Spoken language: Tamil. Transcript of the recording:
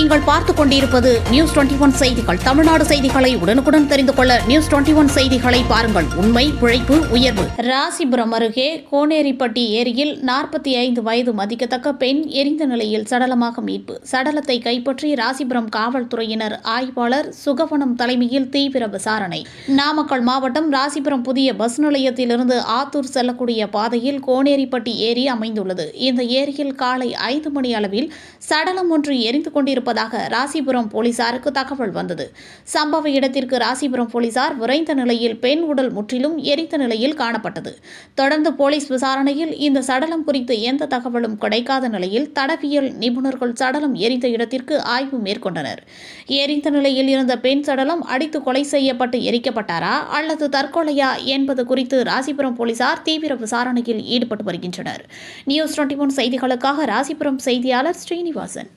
நீங்கள் பார்த்துக் கொண்டிருப்பது நியூஸ் 21 செய்திகள். தமிழ்நாடு செய்திகளை உடனுக்குடன் தெரிந்து கொள்ள நியூஸ் 21 செய்திகளை பாருங்கள். உண்மை, உழைப்பு, உயர்வு. ராசிபுரம் அருகே கோனேரிப்பட்டி ஏரியில் 45 வயது மதிக்கத்தக்க பெண் எரிந்த நிலையில் சடலமாக மீட்பு. சடலத்தை கைப்பற்றி ராசிபுரம் காவல்துறையினர் ஆய்வாளர் சுகவனம் தலைமையில் தீவிர விசாரணை. நாமக்கல் மாவட்டம் ராசிபுரம் புதிய பஸ் நிலையத்திலிருந்து ஆத்தூர் செல்லக்கூடிய பாதையில் கோனேரிப்பட்டி ஏரி அமைந்துள்ளது. இந்த ஏரியில் காலை 5 மணி அளவில் சடலம் ஒன்று எரிந்து கொண்டிருப்பதாக ராசிபுரம் போலீசாருக்கு தகவல் வந்தது. சம்பவ இடத்திற்கு ராசிபுரம் போலீசார் விரைந்த நிலையில் பெண் உடல் முற்றிலும் எரித்த நிலையில் காணப்பட்டது. தொடர்ந்து போலீஸ் விசாரணையில் இந்த சடலம் குறித்து எந்த தகவலும் கிடைக்காத நிலையில் தடவியல் நிபுணர்கள் சடலம் எரிந்த இடத்திற்கு ஆய்வு மேற்கொண்டனர். எரிந்த நிலையில் இருந்த பெண் சடலம் அடித்து கொலை செய்யப்பட்டு எரிக்கப்பட்டாரா அல்லது தற்கொலையா என்பது குறித்து ராசிபுரம் போலீசார் தீவிர விசாரணையில் ஈடுபட்டு வருகின்றனர். நியூஸ் 21 செய்திகளுக்காக ராசிபுரம் செய்தியாளர் ஸ்ரீனிவாசன்.